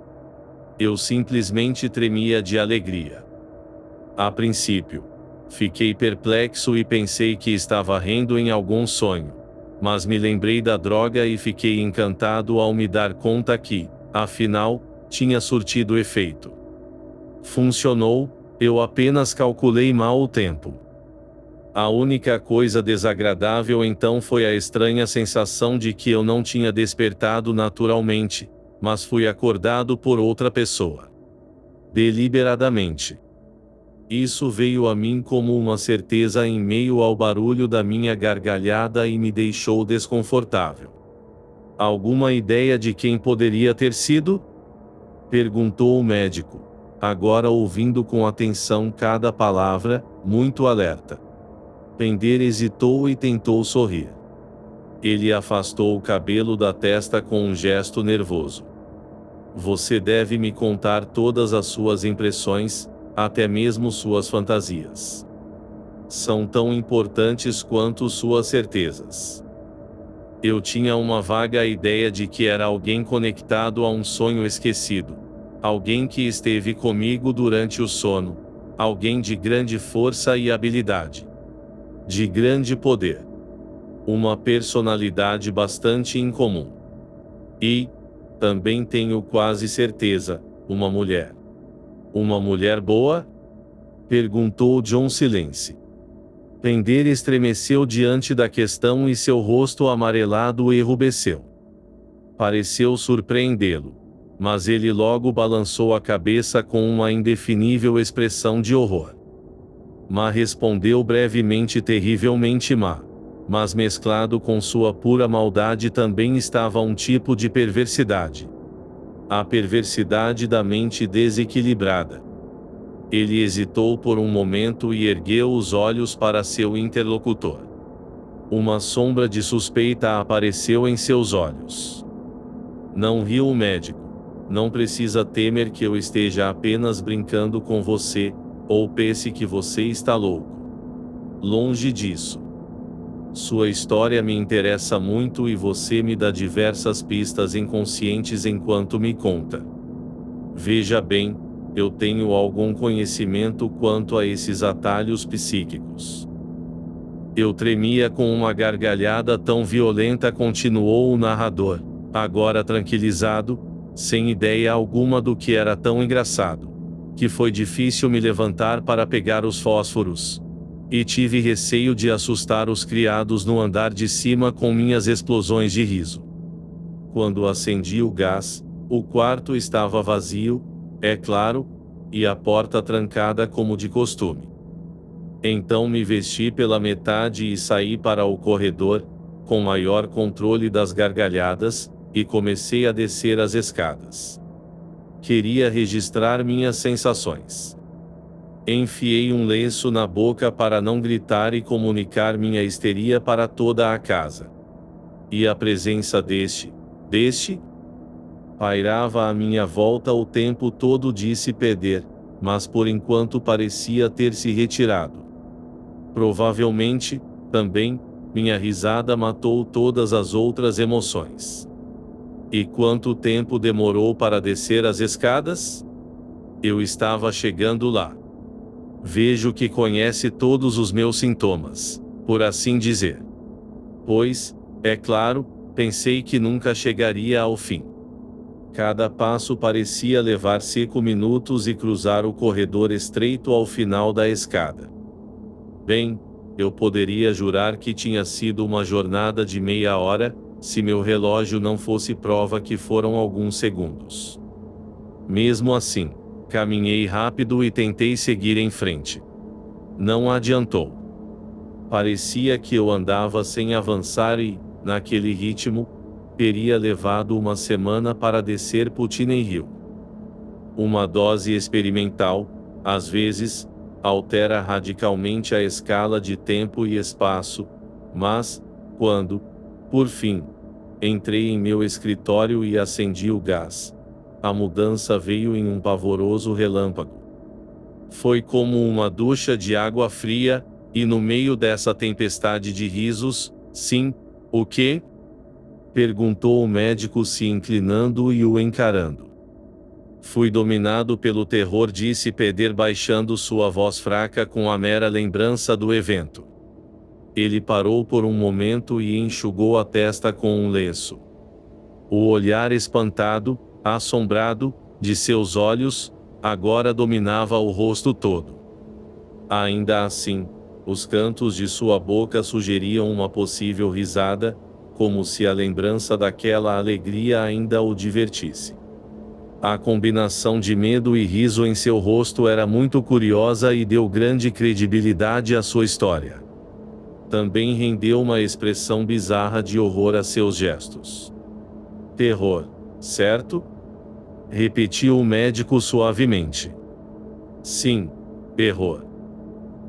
Eu simplesmente tremia de alegria. A princípio, fiquei perplexo e pensei que estava rindo em algum sonho, mas me lembrei da droga e fiquei encantado ao me dar conta que, afinal, tinha surtido efeito. Funcionou, eu apenas calculei mal o tempo. A única coisa desagradável então foi a estranha sensação de que eu não tinha despertado naturalmente, mas fui acordado por outra pessoa. Deliberadamente. Isso veio a mim como uma certeza em meio ao barulho da minha gargalhada e me deixou desconfortável. Alguma ideia de quem poderia ter sido? Perguntou o médico, agora ouvindo com atenção cada palavra, muito alerta. Pender hesitou e tentou sorrir. Ele afastou o cabelo da testa com um gesto nervoso. Você deve me contar todas as suas impressões, até mesmo suas fantasias. São tão importantes quanto suas certezas. Eu tinha uma vaga ideia de que era alguém conectado a um sonho esquecido. Alguém que esteve comigo durante o sono. Alguém de grande força e habilidade. De grande poder. Uma personalidade bastante incomum. E, também tenho quase certeza, uma mulher. Uma mulher boa? Perguntou John Silence. Pender estremeceu diante da questão e seu rosto amarelado enrubesceu. Pareceu surpreendê-lo, mas ele logo balançou a cabeça com uma indefinível expressão de horror. Ma respondeu brevemente terrivelmente má. Mas mesclado com sua pura maldade também estava um tipo de perversidade. A perversidade da mente desequilibrada. Ele hesitou por um momento e ergueu os olhos para seu interlocutor. Uma sombra de suspeita apareceu em seus olhos. Não riu o médico. Não precisa temer que eu esteja apenas brincando com você, ou pense que você está louco. Longe disso. Sua história me interessa muito e você me dá diversas pistas inconscientes enquanto me conta. Veja bem, eu tenho algum conhecimento quanto a esses atalhos psíquicos. Eu tremia com uma gargalhada tão violenta, continuou o narrador, agora tranquilizado, sem ideia alguma do que era tão engraçado, que foi difícil me levantar para pegar os fósforos. E tive receio de assustar os criados no andar de cima com minhas explosões de riso. Quando acendi o gás, o quarto estava vazio, é claro, e a porta trancada como de costume. Então me vesti pela metade e saí para o corredor, com maior controle das gargalhadas, e comecei a descer as escadas. Queria registrar minhas sensações. Enfiei um lenço na boca para não gritar e comunicar minha histeria para toda a casa. E a presença deste, pairava à minha volta o tempo todo, disse Peder, mas por enquanto parecia ter se retirado. Provavelmente, também, minha risada matou todas as outras emoções. E quanto tempo demorou para descer as escadas? Eu estava chegando lá. Vejo que conhece todos os meus sintomas, por assim dizer. Pois, é claro, pensei que nunca chegaria ao fim. Cada passo parecia levar 5 minutos e cruzar o corredor estreito ao final da escada. Bem, eu poderia jurar que tinha sido uma jornada de meia hora, se meu relógio não fosse prova que foram alguns segundos. Mesmo assim, caminhei rápido e tentei seguir em frente. Não adiantou. Parecia que eu andava sem avançar e, naquele ritmo, teria levado uma semana para descer Putney Hill. Uma dose experimental, às vezes, altera radicalmente a escala de tempo e espaço, mas, quando, por fim, entrei em meu escritório e acendi o gás, a mudança veio em um pavoroso relâmpago. Foi como uma ducha de água fria, e no meio dessa tempestade de risos, sim, o quê? Perguntou o médico se inclinando e o encarando. Fui dominado pelo terror, disse Peder baixando sua voz fraca com a mera lembrança do evento. Ele parou por um momento e enxugou a testa com um lenço. O olhar espantado, assombrado, de seus olhos, agora dominava o rosto todo. Ainda assim, Os cantos de sua boca sugeriam uma possível risada, como se a lembrança daquela alegria ainda o divertisse. A combinação de medo e riso em seu rosto era muito curiosa e deu grande credibilidade à sua história. Também rendeu uma expressão bizarra de horror a seus gestos. Terror, certo? Repetiu o médico suavemente. Sim, terror.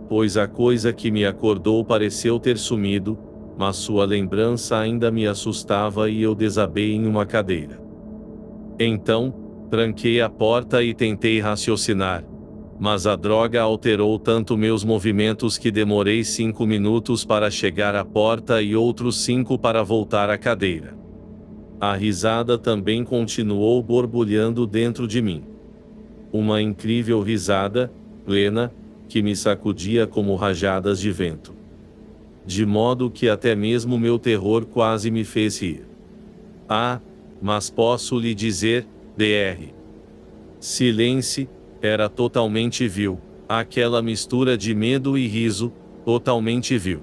Pois a coisa que me acordou pareceu ter sumido, mas sua lembrança ainda me assustava e eu desabei em uma cadeira. Então, tranquei a porta e tentei raciocinar, mas a droga alterou tanto meus movimentos que demorei 5 minutos para chegar à porta e outros 5 para voltar à cadeira. A risada também continuou borbulhando dentro de mim. Uma incrível risada, plena, que me sacudia como rajadas de vento. De modo que até mesmo meu terror quase me fez rir. Ah, mas posso lhe dizer, Dr. Silêncio, era totalmente vil, aquela mistura de medo e riso, totalmente vil.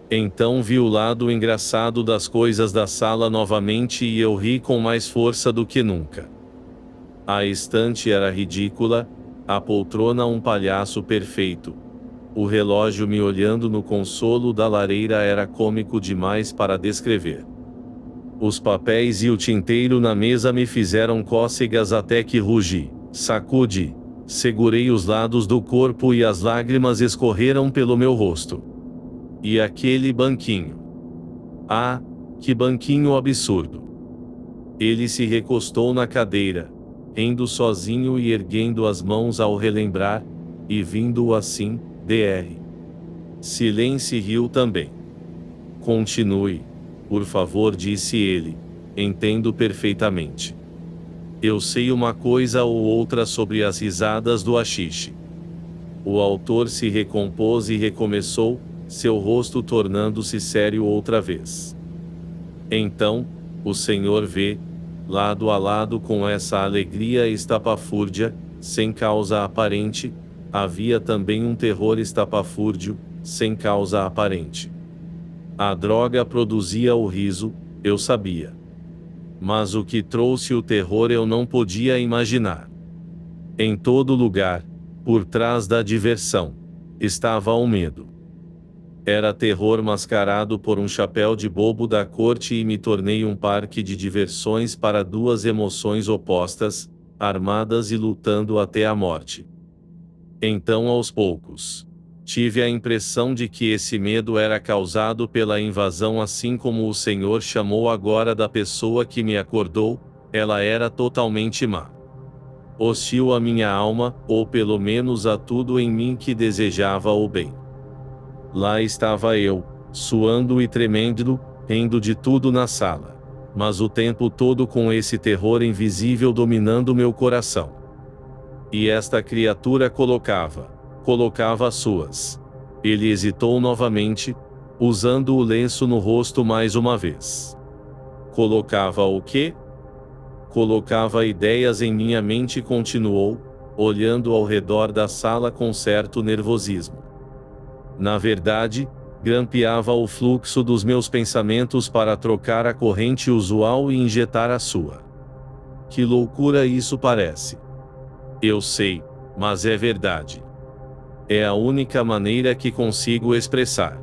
Então vi o lado engraçado das coisas da sala novamente e eu ri com mais força do que nunca. A estante era ridícula, a poltrona um palhaço perfeito. O relógio me olhando no consolo da lareira era cômico demais para descrever. Os papéis e o tinteiro na mesa me fizeram cócegas até que rugi, sacudi, segurei os lados do corpo e as lágrimas escorreram pelo meu rosto. E aquele banquinho. Ah, que banquinho absurdo! Ele se recostou na cadeira, rindo sozinho e erguendo as mãos ao relembrar, e vindo assim, Dr. Silêncio riu também. Continue, por favor, disse ele, entendo perfeitamente. Eu sei uma coisa ou outra sobre as risadas do haxixe. O autor se recompôs e recomeçou, seu rosto tornando-se sério outra vez. Então, o senhor vê, lado a lado com essa alegria estapafúrdia, sem causa aparente, havia também um terror estapafúrdio, sem causa aparente. A droga produzia o riso, eu sabia. Mas o que trouxe o terror eu não podia imaginar. Em todo lugar, por trás da diversão, estava o medo. Era terror mascarado por um chapéu de bobo da corte e me tornei um parque de diversões para duas emoções opostas, armadas e lutando até a morte. Então, aos poucos, tive a impressão de que esse medo era causado pela invasão, assim como o Senhor chamou agora da pessoa que me acordou, ela era totalmente má. Hostil à minha alma, ou pelo menos a tudo em mim que desejava o bem. Lá estava eu, suando e tremendo, rindo de tudo na sala, mas o tempo todo com esse terror invisível dominando meu coração. E esta criatura colocava as suas. Ele hesitou novamente, usando o lenço no rosto mais uma vez. Colocava o quê? Colocava ideias em minha mente, continuou, olhando ao redor da sala com certo nervosismo. Na verdade, grampeava o fluxo dos meus pensamentos para trocar a corrente usual e injetar a sua. Que loucura isso parece! Eu sei, mas é verdade. É a única maneira que consigo expressar.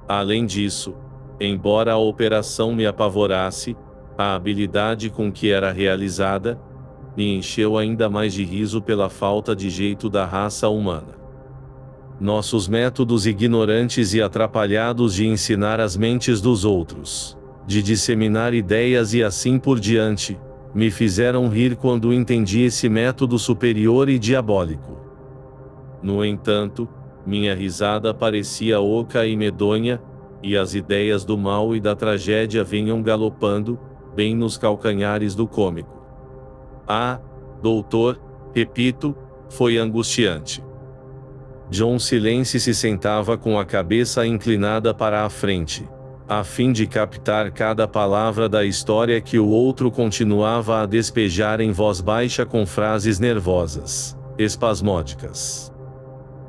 Além disso, embora a operação me apavorasse, a habilidade com que era realizada me encheu ainda mais de riso pela falta de jeito da raça humana. Nossos métodos ignorantes e atrapalhados de ensinar as mentes dos outros, de disseminar ideias e assim por diante, me fizeram rir quando entendi esse método superior e diabólico. No entanto, minha risada parecia oca e medonha, e as ideias do mal e da tragédia vinham galopando, bem nos calcanhares do cômico. Ah, doutor, repito, foi angustiante. John Silêncio se sentava com a cabeça inclinada para a frente, a fim de captar cada palavra da história que o outro continuava a despejar em voz baixa com frases nervosas, espasmódicas.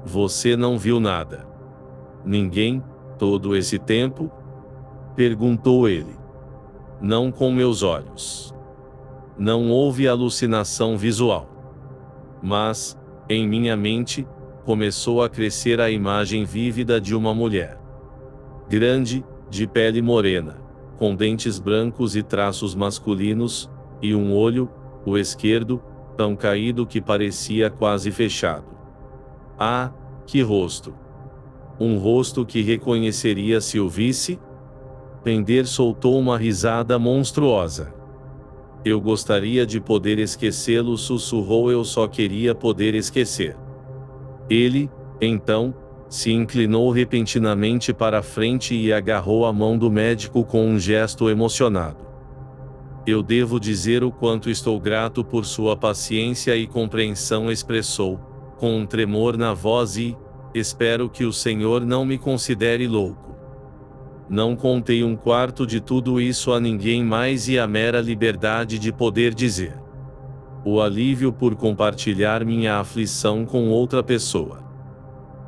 Você não viu nada. Ninguém, todo esse tempo? Perguntou ele. Não com meus olhos. Não houve alucinação visual. Mas, em minha mente, começou a crescer a imagem vívida de uma mulher. Grande, de pele morena, com dentes brancos e traços masculinos, e um olho, o esquerdo, tão caído que parecia quase fechado. Ah, que rosto! Um rosto que reconheceria se o visse? Pender soltou uma risada monstruosa. Eu gostaria de poder esquecê-lo, sussurrou. Eu só queria poder esquecer. Ele, então, se inclinou repentinamente para a frente e agarrou a mão do médico com um gesto emocionado. Eu devo dizer o quanto estou grato por sua paciência e compreensão, expressou, com um tremor na voz, e espero que o Senhor não me considere louco. Não contei um quarto de tudo isso a ninguém mais, e a mera liberdade de poder dizer. O alívio por compartilhar minha aflição com outra pessoa.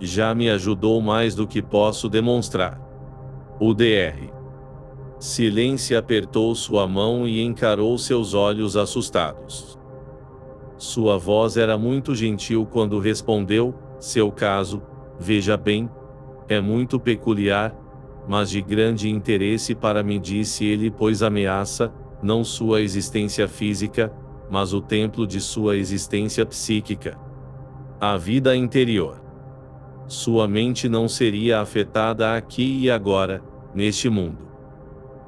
Já me ajudou mais do que posso demonstrar. O Dr. Silêncio apertou sua mão e encarou seus olhos assustados. Sua voz era muito gentil quando respondeu: seu caso, veja bem, é muito peculiar, mas de grande interesse para mim, disse ele, pois ameaça, não sua existência física, mas o templo de sua existência psíquica. A vida interior. Sua mente não seria afetada aqui e agora, neste mundo.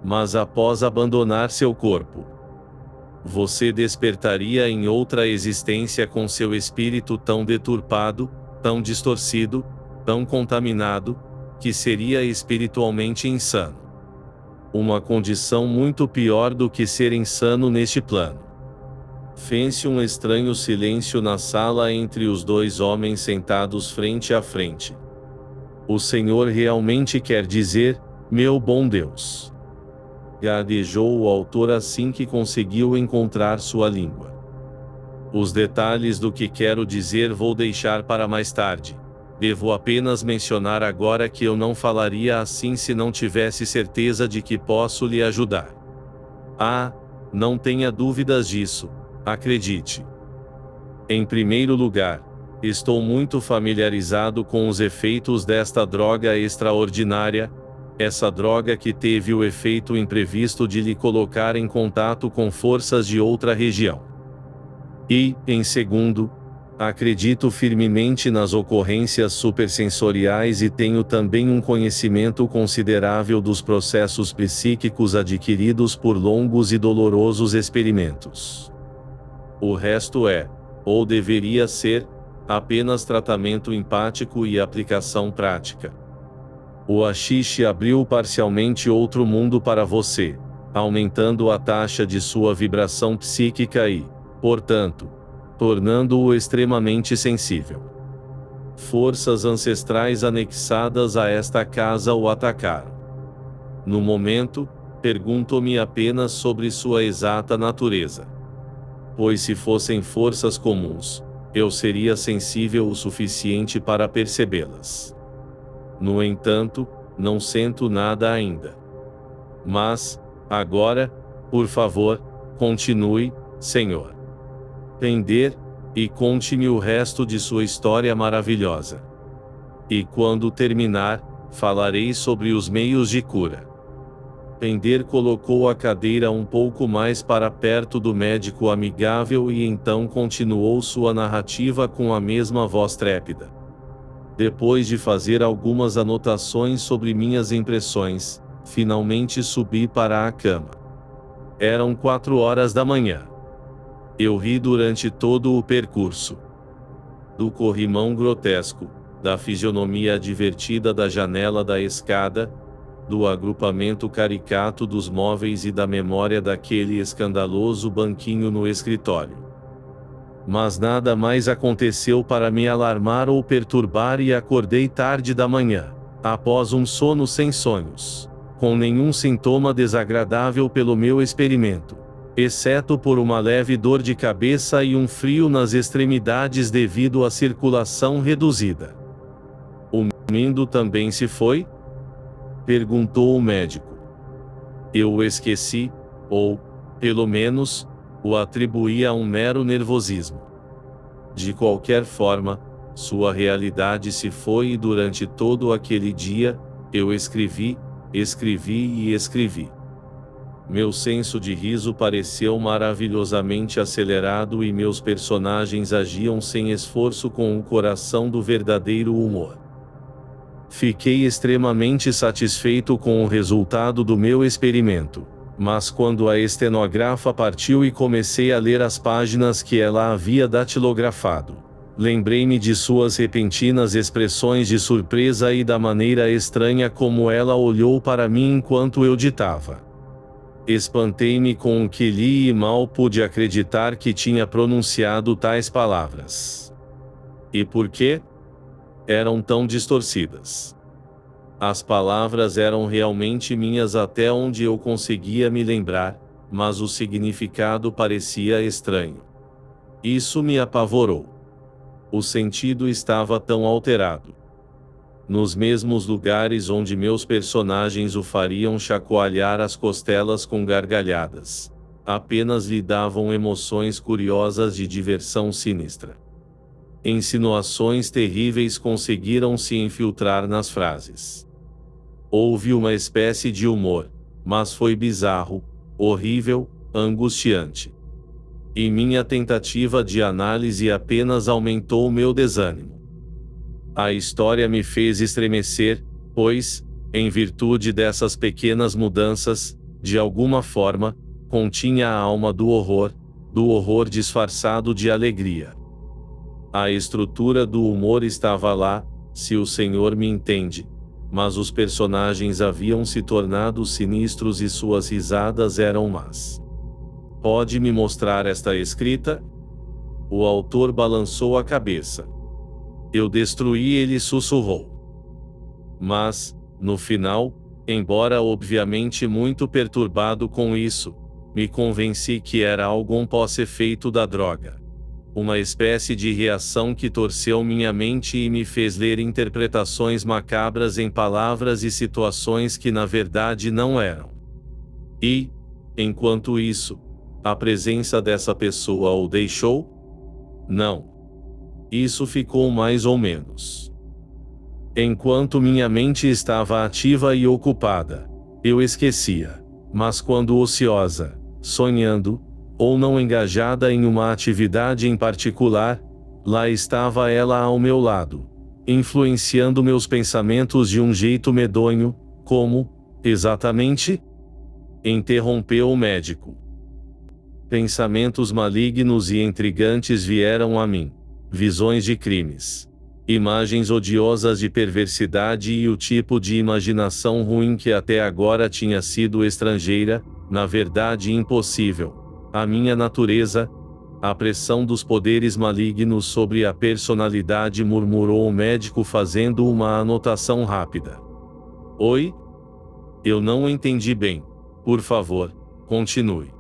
Mas após abandonar seu corpo, você despertaria em outra existência com seu espírito tão deturpado, tão distorcido, tão contaminado, que seria espiritualmente insano. Uma condição muito pior do que ser insano neste plano. Fez-se um estranho silêncio na sala entre os dois homens sentados frente a frente. O Senhor realmente quer dizer, meu bom Deus? Gaguejou o autor assim que conseguiu encontrar sua língua. Os detalhes do que quero dizer vou deixar para mais tarde. Devo apenas mencionar agora que eu não falaria assim se não tivesse certeza de que posso lhe ajudar. Ah, não tenha dúvidas disso, acredite. Em primeiro lugar, estou muito familiarizado com os efeitos desta droga extraordinária, essa droga que teve o efeito imprevisto de lhe colocar em contato com forças de outra região. E, em segundo, acredito firmemente nas ocorrências supersensoriais e tenho também um conhecimento considerável dos processos psíquicos adquiridos por longos e dolorosos experimentos. O resto é, ou deveria ser, apenas tratamento empático e aplicação prática. O haxixe abriu parcialmente outro mundo para você, aumentando a taxa de sua vibração psíquica e, portanto, tornando-o extremamente sensível. Forças ancestrais anexadas a esta casa o atacaram. No momento, pergunto-me apenas sobre sua exata natureza. Pois se fossem forças comuns, eu seria sensível o suficiente para percebê-las. No entanto, não sinto nada ainda. Mas, agora, por favor, continue, Senhor. Pender, e conte-me o resto de sua história maravilhosa. E quando terminar, falarei sobre os meios de cura. Pender colocou a cadeira um pouco mais para perto do médico amigável e então continuou sua narrativa com a mesma voz trépida. Depois de fazer algumas anotações sobre minhas impressões, finalmente subi para a cama. Eram 4 horas da manhã. Eu ri durante todo o percurso. Do corrimão grotesco, da fisionomia divertida da janela da escada, do agrupamento caricato dos móveis e da memória daquele escandaloso banquinho no escritório. Mas nada mais aconteceu para me alarmar ou perturbar e acordei tarde da manhã, após um sono sem sonhos, com nenhum sintoma desagradável pelo meu experimento, exceto por uma leve dor de cabeça e um frio nas extremidades devido à circulação reduzida. O Dormindo também se foi? Perguntou o médico. Eu o esqueci, ou, pelo menos, o atribuí a um mero nervosismo. De qualquer forma, sua realidade se foi e durante todo aquele dia, eu escrevi e escrevi. Meu senso de riso pareceu maravilhosamente acelerado e meus personagens agiam sem esforço com o coração do verdadeiro humor. Fiquei extremamente satisfeito com o resultado do meu experimento, mas quando a estenografa partiu e comecei a ler as páginas que ela havia datilografado, lembrei-me de suas repentinas expressões de surpresa e da maneira estranha como ela olhou para mim enquanto eu ditava. Espantei-me com o que li e mal pude acreditar que tinha pronunciado tais palavras. E por quê? Eram tão distorcidas. As palavras eram realmente minhas até onde eu conseguia me lembrar, mas o significado parecia estranho. Isso me apavorou. O sentido estava tão alterado. Nos mesmos lugares onde meus personagens o fariam chacoalhar as costelas com gargalhadas, apenas lhe davam emoções curiosas de diversão sinistra. Insinuações terríveis conseguiram se infiltrar nas frases. Houve uma espécie de humor, mas foi bizarro, horrível, angustiante. E minha tentativa de análise apenas aumentou meu desânimo. A história me fez estremecer, pois, em virtude dessas pequenas mudanças, de alguma forma, continha a alma do horror disfarçado de alegria. A estrutura do humor estava lá, se o senhor me entende, mas os personagens haviam se tornado sinistros e suas risadas eram más. Pode me mostrar esta escrita? O autor balançou a cabeça. Eu destruí, ele sussurrou. Mas, no final, embora obviamente muito perturbado com isso, me convenci que era algum pós-efeito da droga. Uma espécie de reação que torceu minha mente e me fez ler interpretações macabras em palavras e situações que na verdade não eram. E, enquanto isso, a presença dessa pessoa o deixou? Não. Isso ficou mais ou menos. Enquanto minha mente estava ativa e ocupada, eu esquecia, mas quando ociosa, sonhando, ou não engajada em uma atividade em particular, lá estava ela ao meu lado, influenciando meus pensamentos de um jeito medonho, como, exatamente? Interrompeu o médico. Pensamentos malignos e intrigantes vieram a mim, visões de crimes, imagens odiosas de perversidade e o tipo de imaginação ruim que até agora tinha sido estrangeira, na verdade impossível. A minha natureza, a pressão dos poderes malignos sobre a personalidade, murmurou o médico fazendo uma anotação rápida. Oi? Eu não entendi bem. Por favor, continue.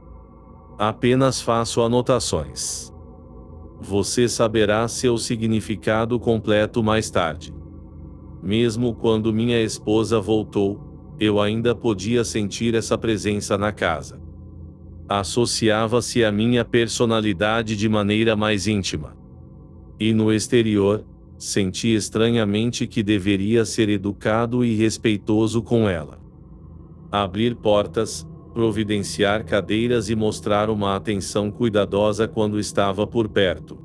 Apenas faço anotações. Você saberá seu significado completo mais tarde. Mesmo quando minha esposa voltou, eu ainda podia sentir essa presença na casa. Associava-se à minha personalidade de maneira mais íntima. E no exterior, senti estranhamente que deveria ser educado e respeitoso com ela. Abrir portas, providenciar cadeiras e mostrar uma atenção cuidadosa quando estava por perto.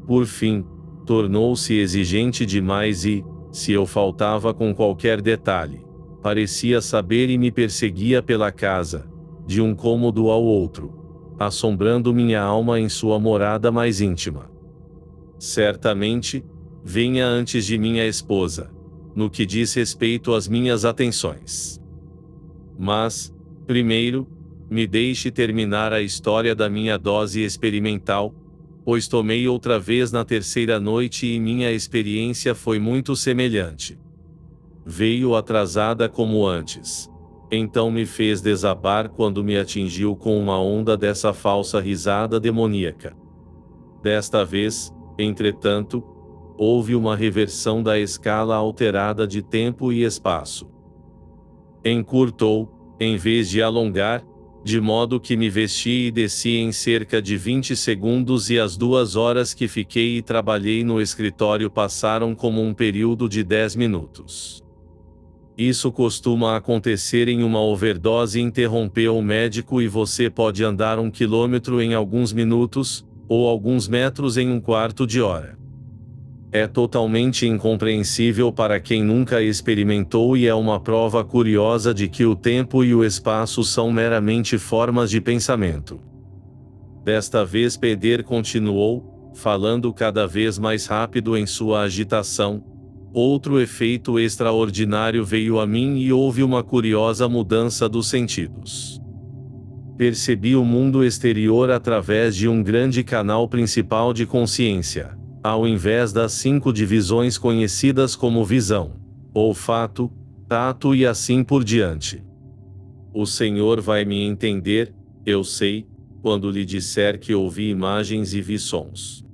Por fim, tornou-se exigente demais e, se eu faltava com qualquer detalhe, parecia saber e me perseguia pela casa, de um cômodo ao outro, assombrando minha alma em sua morada mais íntima. Certamente, venha antes de minha esposa, no que diz respeito às minhas atenções. Mas, primeiro, me deixe terminar a história da minha dose experimental, pois tomei outra vez na terceira noite e minha experiência foi muito semelhante. Veio atrasada como antes. Então me fez desabar quando me atingiu com uma onda dessa falsa risada demoníaca. Desta vez, entretanto, houve uma reversão da escala alterada de tempo e espaço. Encurtou, em vez de alongar, de modo que me vesti e desci em cerca de 20 segundos e as 2 horas que fiquei e trabalhei no escritório passaram como um período de 10 minutos. Isso costuma acontecer em uma overdose. Interrompeu o médico. E você pode andar 1 quilômetro em alguns minutos, ou alguns metros em 1/4 de hora. É totalmente incompreensível para quem nunca experimentou e é uma prova curiosa de que o tempo e o espaço são meramente formas de pensamento. Desta vez Peder continuou, falando cada vez mais rápido em sua agitação. Outro efeito extraordinário veio a mim e houve uma curiosa mudança dos sentidos. Percebi o mundo exterior através de um grande canal principal de consciência, ao invés das 5 divisões conhecidas como visão, olfato, tato e assim por diante. O Senhor vai me entender, eu sei, quando lhe disser que ouvi imagens e vi sons.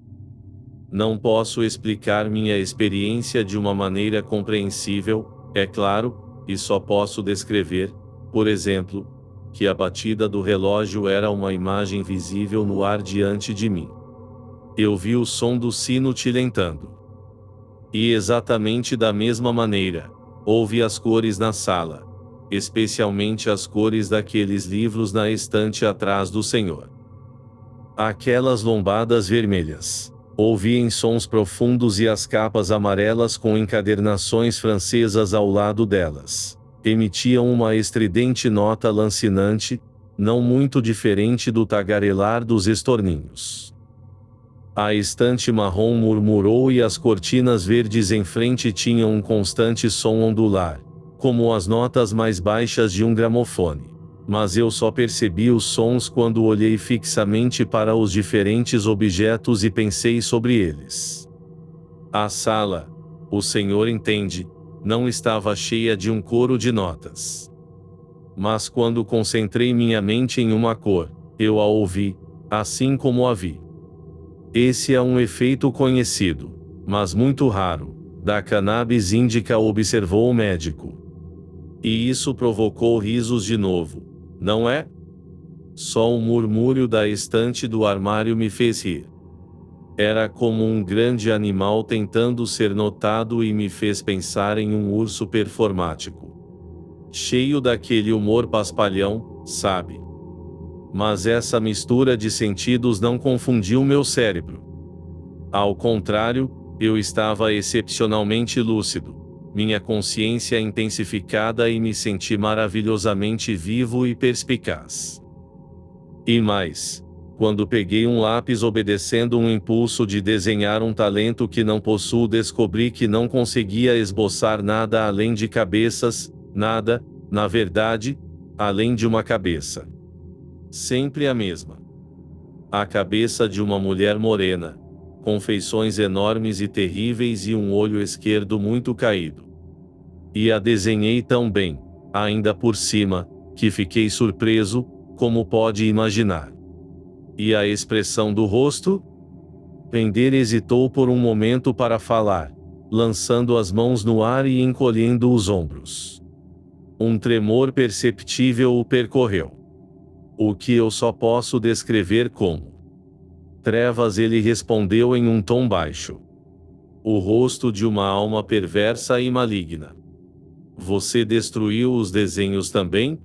Não posso explicar minha experiência de uma maneira compreensível, é claro, e só posso descrever, por exemplo, que a batida do relógio era uma imagem visível no ar diante de mim. Eu vi o som do sino tilintando. E exatamente da mesma maneira, ouvi as cores na sala, especialmente as cores daqueles livros na estante atrás do Senhor. Aquelas lombadas vermelhas. Ouvi em sons profundos e as capas amarelas com encadernações francesas ao lado delas. Emitiam uma estridente nota lancinante, não muito diferente do tagarelar dos estorninhos. A estante marrom murmurou e as cortinas verdes em frente tinham um constante som ondular, como as notas mais baixas de um gramofone. Mas eu só percebi os sons quando olhei fixamente para os diferentes objetos e pensei sobre eles. A sala, o Senhor entende, não estava cheia de um coro de notas. Mas quando concentrei minha mente em uma cor, eu a ouvi, assim como a vi. Esse é um efeito conhecido, mas muito raro, da cannabis índica, observou o médico. E isso provocou risos de novo. Não é? Só um murmúrio da estante do armário me fez rir. Era como um grande animal tentando ser notado e me fez pensar em um urso performático. Cheio daquele humor paspalhão, sabe? Mas essa mistura de sentidos não confundiu meu cérebro. Ao contrário, eu estava excepcionalmente lúcido. Minha consciência intensificada e me senti maravilhosamente vivo e perspicaz. E mais, quando peguei um lápis obedecendo um impulso de desenhar um talento que não possuo, descobri que não conseguia esboçar nada além de cabeças, nada, na verdade, além de uma cabeça. Sempre a mesma. A cabeça de uma mulher morena, com feições enormes e terríveis e um olho esquerdo muito caído. E a desenhei tão bem, ainda por cima, que fiquei surpreso, como pode imaginar. E a expressão do rosto? Pender hesitou por um momento para falar, lançando as mãos no ar e encolhendo os ombros. Um tremor perceptível o percorreu. O que eu só posso descrever como trevas, ele respondeu em um tom baixo. O rosto de uma alma perversa e maligna. Você destruiu os desenhos também?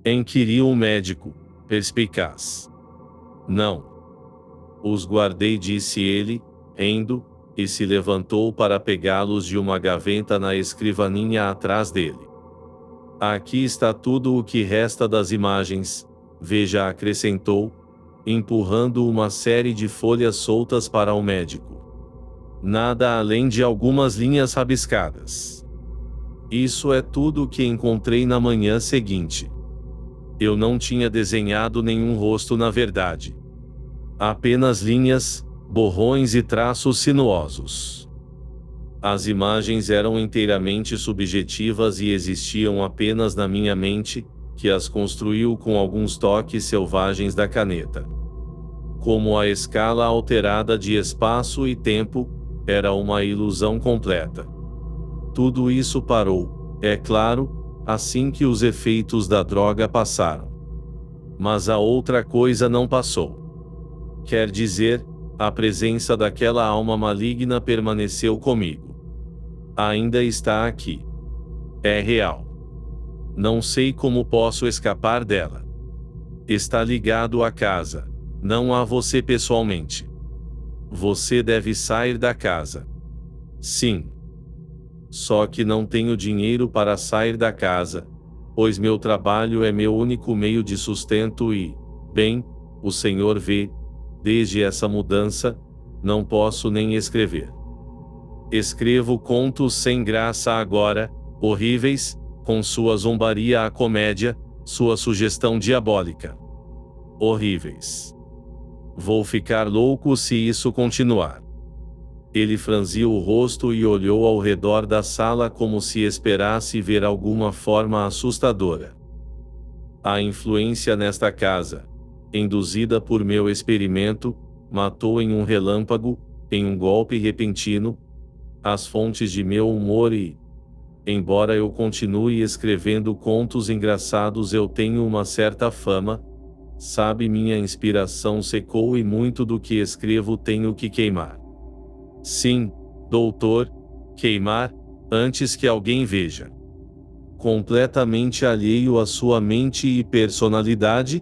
Inquiriu o médico, perspicaz. Não. Os guardei, disse ele, rindo, e se levantou para pegá-los de uma gaveta na escrivaninha atrás dele. Aqui está tudo o que resta das imagens, veja, acrescentou, empurrando uma série de folhas soltas para o médico. Nada além de algumas linhas rabiscadas. Isso é tudo o que encontrei na manhã seguinte. Eu não tinha desenhado nenhum rosto, na verdade. Apenas linhas, borrões e traços sinuosos. As imagens eram inteiramente subjetivas e existiam apenas na minha mente, que as construiu com alguns toques selvagens da caneta. Como a escala alterada de espaço e tempo, Era uma ilusão completa. Tudo isso parou, é claro, assim que os efeitos da droga passaram. Mas a outra coisa não passou. Quer dizer, a presença daquela alma maligna permaneceu comigo. Ainda está aqui. É real. Não sei como posso escapar dela. Está ligado à casa, não a você pessoalmente. Você deve sair da casa. Sim. Só que não tenho dinheiro para sair da casa, pois meu trabalho é meu único meio de sustento e, bem, o Senhor vê, desde essa mudança, não posso nem escrever. Escrevo contos sem graça agora, horríveis, com sua zombaria à comédia, sua sugestão diabólica. Horríveis. Vou ficar louco se isso continuar. Ele franziu o rosto e olhou ao redor da sala como se esperasse ver alguma forma assustadora. A influência nesta casa, induzida por meu experimento, matou em um relâmpago, em um golpe repentino, as fontes de meu humor e, embora eu continue escrevendo contos engraçados, eu tenho uma certa fama, sabe, minha inspiração secou e muito do que escrevo tenho que queimar. Sim, doutor, queimar, antes que alguém veja. Completamente alheio à sua mente e personalidade?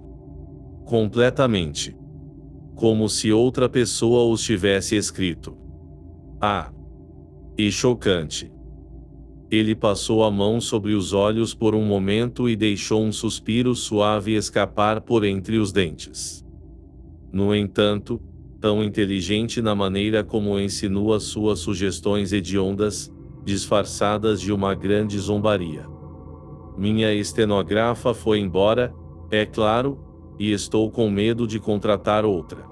Completamente. Como se outra pessoa os tivesse escrito. Ah! E chocante. Ele passou a mão sobre os olhos por um momento e deixou um suspiro suave escapar por entre os dentes. No entanto, tão inteligente na maneira como insinua suas sugestões hediondas, disfarçadas de uma grande zombaria. Minha estenografa foi embora, é claro, e estou com medo de contratar outra.